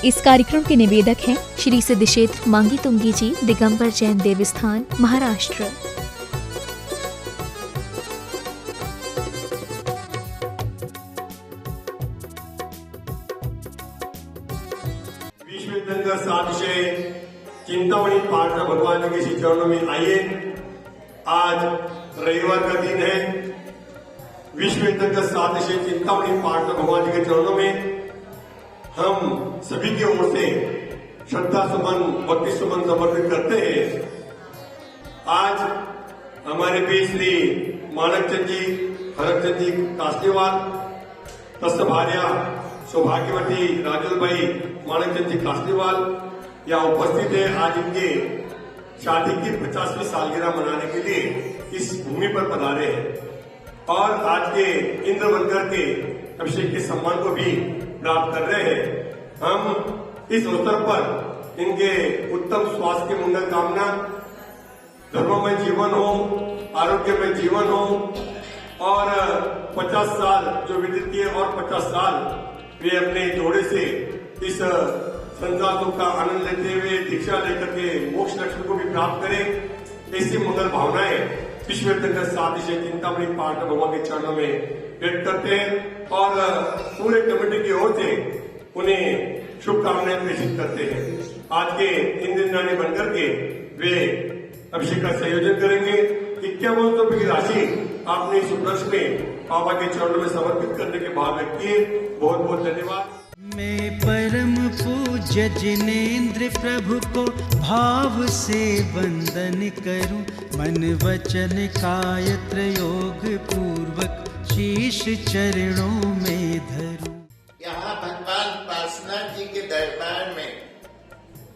इस कार्यक्रम के निवेदक हैं श्री सिद्ध क्षेत्र मांगी तुंगी जी, दिगंबर जैन देवस्थान, महाराष्ट्र। विश्व दंगा सातिशय चिंतामणि पाठ भगवान के श्री चरणों में आइए। आज रविवार का दिन है। विश्व दंगा सातिशय चिंतामणि पाठ भगवान के चरणों में हम सभी की ओर से श्रद्धा सुमन, भक्ति सुमन समर्पित करते हैं। आज हमारे बीच श्री माणकचंद जी, हरकचंद जी कास्तीवाल, तस्य भार्या सौभाग्यवती राजुलभाई माणकचंद जी कास्तीवाल यहाँ उपस्थित है। आज इनके शादी की 50वीं सालगिरह मनाने के लिए इस भूमि पर पधारे हैं और आज के इंद्र बनकर के अभिषेक के सम्मान को भी प्राप्त कर रहे हैं। हम इस अवसर पर इनके उत्तम स्वास्थ्य की मंगल कामना, धर्ममय जीवन हो, आरोग्यमय जीवन हो और 50 साल जो विदित किए और 50 साल वे अपने जोड़े से इस संसार का आनंद लेते हुए दीक्षा लेकर के मोक्ष लक्ष्य को भी प्राप्त करें। ऐसी मंगल भावनाएं विश्व दंगा सातिशय चिंतामणि पाठ भगवान के चरणों में व्यक्त करते हैं और पूरे कमेटी की ओर से उन्हें शुभकामनाएं प्रेषित करते हैं। आज के इंद्रनानी बनकर के वे अभिषेक का संयोजन करेंगे। 51 रुपये की राशि आपने इस उपलक्ष्य में बाबा के चरणों में समर्पित करने के भाव व्यक्त किए। बहुत बहुत धन्यवाद। मैं परम पूज्य जिनेन्द्र प्रभु को भाव से वंदन करूं, मन वचन काय त्रयोग पूर्वक शीश चरणों में धरूं। यहाँ भगवान पार्श्वनाथ जी के दरबार में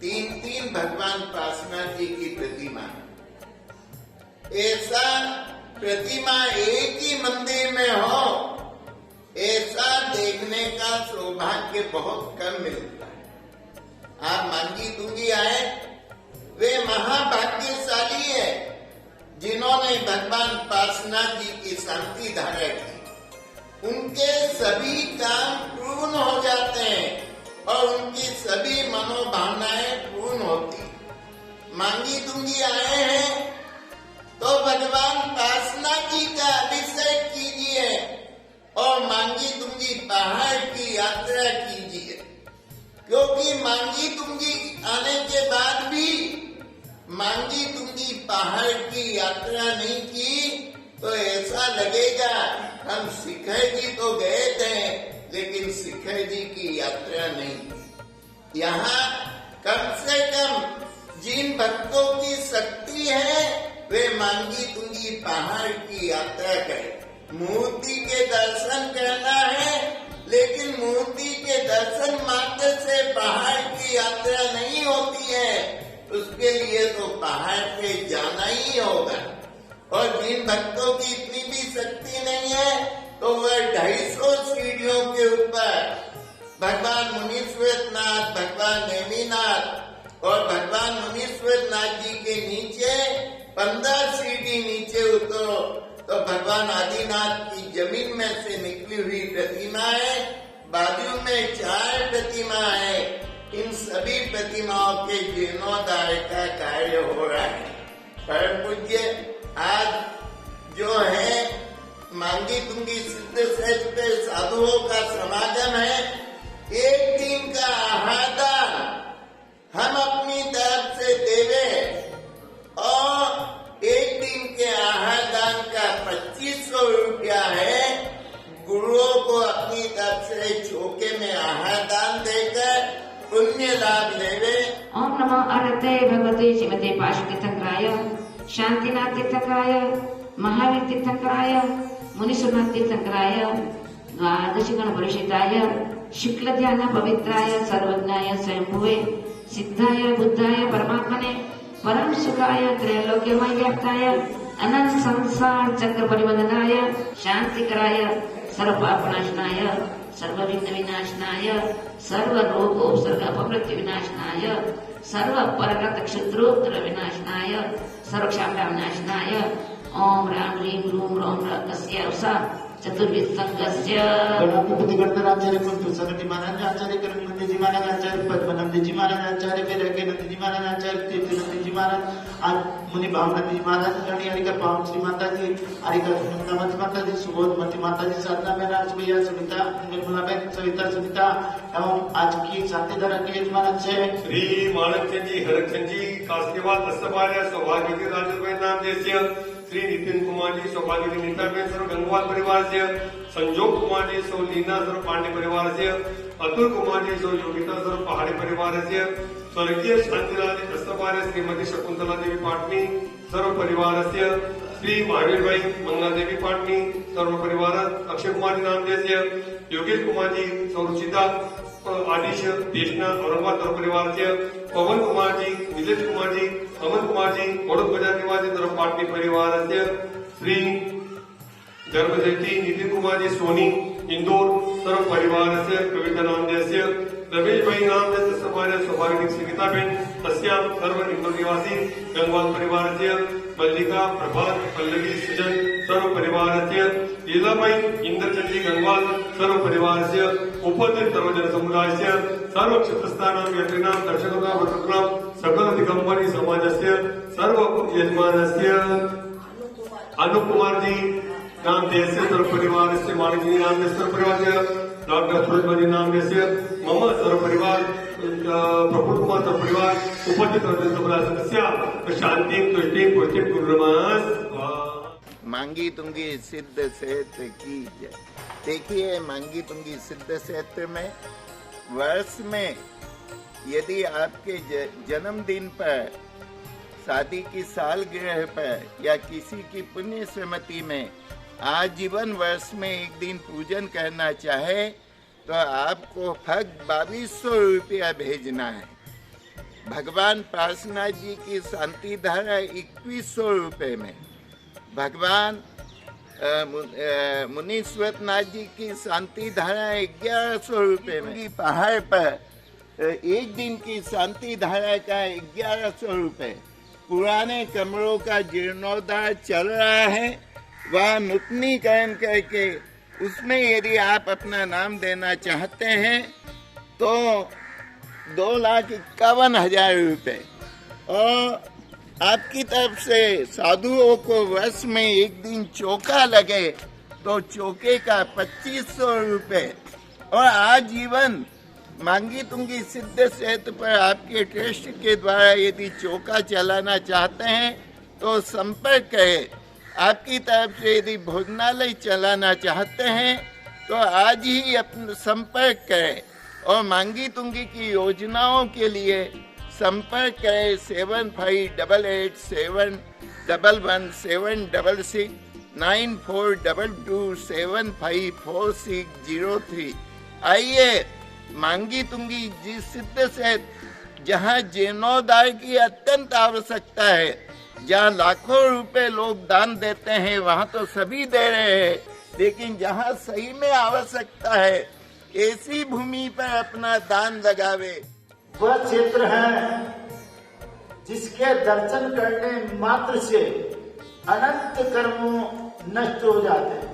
तीन भगवान पार्श्वनाथ जी की प्रतिमा, ऐसा प्रतिमा एक ही मंदिर में हो, ऐसा देखने का सौभाग्य बहुत कम मिलता है। आप मांगी तुंगी आए, वे महाभाग्यशाली है जिन्होंने भगवान पार्श्वनाथ जी की शांति धारा की। उनके सभी काम पूर्ण हो जाते हैं और उनकी सभी मनोभावनाएं पूर्ण होती। मांगी तुंगी आए हैं तो भगवान पार्श्वनाथ जी का अभिषेक कीजिए और मांगी तुंगी पहाड़ की यात्रा कीजिए, क्योंकि मांगी तुंगी आने के बाद भी मांगी तुंगी पहाड़ की यात्रा नहीं की तो ऐसा लगेगा हम शिखर जी तो गए थे लेकिन शिखर जी की यात्रा नहीं। यहाँ कम से कम जिन भक्तों की शक्ति है वे मांगी तुंगी पहाड़ की यात्रा करें। मूर्ति के दर्शन करना है लेकिन मूर्ति के दर्शन मात्र से पहाड़ की यात्रा नहीं होती है, उसके लिए तो पहाड़ पे जाना ही होगा। और जिन भक्तों की इतनी भी शक्ति नहीं है तो वह 250 सीढ़ियों के ऊपर भगवान मुनीश्वरनाथ, भगवान नेमिनाथ और भगवान मुनीश्वरनाथ जी के नीचे 15 सीढ़ी नीचे उतरो तो भगवान आदिनाथ की जमीन में से निकली हुई प्रतिमा है। बाजू में 4 प्रतिमा है। इन सभी प्रतिमाओं के जीर्णोद्धार का कार्य हो रहा है। परम पूज्य आज जो है मांगी तुंगी सिद्ध श्रेष्ठ साधुओं का समागम है। एक दिन का आहार हम अपनी तरफ से देवे और एक दिन के आहार दान का 2500 रुपया है। गुरुओं को अपनी तरफ से चौके में आहार दान देकर पुण्य लाभ लेवे। ओम नमो अरहते भगवते श्रीमते पार्श्व तीर्थंकराय, शांतिनाथ तीर्थंकराय, महावीर तीर्थंकराय, मुनीश्वरनाथ तीर्थंकराय, द्वादश गण परिषदाय, शुक्ल ध्यान पवित्राय, सर्वज्ञाय स्वयंभुवे, सिद्धाय बुद्धाय परमात्मने, परम सुखाय त्रैलोक्यमय व्याप्ताय, अनंत संसार चक्र परिवदनाय, शांतिकराय, सर्व पापनाशनाय, सर्व विघ्न विनाशनाय, सर्व रोग उपसर्ग अपमृत्यु विनाशनाय, सर्व परगत क्षुद्रोत्तर विनाशनाय, सर्व क्षाम्य विनाशनाय। ओम राम ह्रीं रूम रोम रस्य चतुर्विध संघस्य गणाधिपति गणधराचार्य पंतु सगति महाराज आचार्य करण नंदी जी महाराज आचार्य पद्मनंदी जी महाराज आचार्य वैराग्य नंदी जी महाराज आचार्य तीर्थ नंदी जी महाराज आज मुनि भावनंदी जी महाराज गणी हरिका पावन श्री माता जी हरिका सुनंदामती माता जी सुबोधमती माता जी साधना महाराज भैया सुनीता निर्मला बहन सविता सुनीता एवं आज की साथीधारा के यजमान है श्री माणकचंद जी हरकचंद जी कास्केवाल दस्तबारिया सौभाग्य राजू नाम जैसे श्री नितिन कुमार जी सौभाग्य नीता बहन सर्व गंगवाल परिवार से संजोग कुमार जी सौ लीना सर्व पांडे परिवार से अतुल कुमार जी सौ योगिता सर्व पहाड़ी परिवार से स्वर्गीय शांतिलाल दस्तबारिया श्रीमती शकुंतला देवी पाटनी सर्व परिवार से श्री महावीर भाई मंगला देवी पाटनी सर्व परिवार अक्षय कुमार जी नाम जैसे योगेश कुमार जी सौरुचिता आदिश देशना औरंगाबाद सर्व परिवार से पवन कुमार जी नीलेश कुमार जी अमन कुमार जी वडोद बाजार निवासी सर्व पाटनी परिवार से श्री गर्भशेट्टी नितिन कुमार जी सोनी इंदौर सर्व परिवार से कविता नाम जैसे रमेश भाई नाम जैसे सौभाग्य संगीता बहन सस्याम सर्व इंदौर निवासी गंगवाल परिवार से मल्लिका प्रभात पल्लवी सृजन सर्व परिवार से लीलाबाई इंद्रचंदी गंगवाल सर्व परिवार से उपस्थित सर्वजन समुदाय से सर्व क्षेत्रस्थानां यत्रिणां दर्शकानां वक्तॄणां सकल दिगंबरी समाजस्य सर्व यजमानस्य अनुप कुमार जी नाम जैसे सर्व परिवार से मालिक जी नाम जैसे सर्व परिवार से डॉक्टर सूरज नाम जैसे मम सर्व परिवार प्रफुल्ल कुमार सर्व परिवार उपस्थित सर्वजन समुदाय सदस्य शांति तुष्टि पुष्टि पूर्णमास मांगी तुंगी सिद्ध सेहत की जय। देखिए मांगी तुंगी सिद्ध सेहत में वर्ष में यदि आपके जन्मदिन पर शादी की सालगिरह पर या किसी की पुण्य स्मृति में आजीवन वर्ष में एक दिन पूजन करना चाहे तो आपको फग 2200 रुपया भेजना है। भगवान पार्श्वनाथ जी की शांति धारा 2100 रुपये में, भगवान मुनीश्वरनाथ जी की शांति धारा 1100 रुपये में, पहाड़ पर एक दिन की शांति धारा का 1100 रुपये। पुराने कमरों का जीर्णोद्धार चल रहा है, वह नूतनीकरण करके उसमें यदि आप अपना नाम देना चाहते हैं तो 2,51,000 रुपये। और आपकी तरफ से साधुओं को वर्ष में एक दिन चौका लगे तो चौके का 2500 रुपये। और आजीवन मांगी तुंगी सिद्ध सेहत पर आपके ट्रस्ट के द्वारा यदि चौका चलाना चाहते हैं तो संपर्क करें। आपकी तरफ से यदि भोजनालय चलाना चाहते हैं तो आज ही अपना संपर्क करें। और मांगी तुंगी की योजनाओं के लिए संपर्क करें 7588711766 9422754603। आइए मांगी तुंगी जी सिद्ध से जहाँ जीर्णोद्धार की अत्यंत आवश्यकता है, जहाँ लाखों रुपए लोग दान देते हैं वहाँ तो सभी दे रहे हैं, लेकिन जहाँ सही में आवश्यकता है ऐसी भूमि पर अपना दान लगावे। वह क्षेत्र है जिसके दर्शन करने मात्र से अनंत कर्मों नष्ट हो जाते हैं।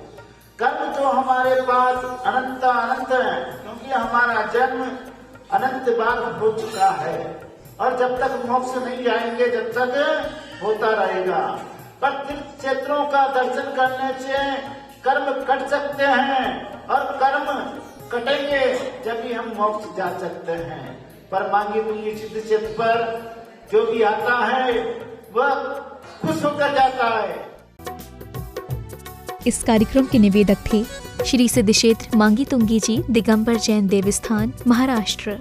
कर्म जो हमारे पास अनंत है, क्योंकि हमारा जन्म अनंत बार हो चुका है और जब तक मोक्ष नहीं जाएंगे जब तक होता रहेगा। पर तीर्थ क्षेत्रों का दर्शन करने से कर्म कट सकते हैं और कर्म कटेंगे जब भी हम मोक्ष जा सकते हैं। पर मांगी तुंगी सिद्ध क्षेत्र पर जो भी आता है वह खुश होकर जाता है। इस कार्यक्रम के निवेदक थे श्री सिद्ध क्षेत्र मांगी तुंगी जी दिगंबर जैन देवस्थान महाराष्ट्र।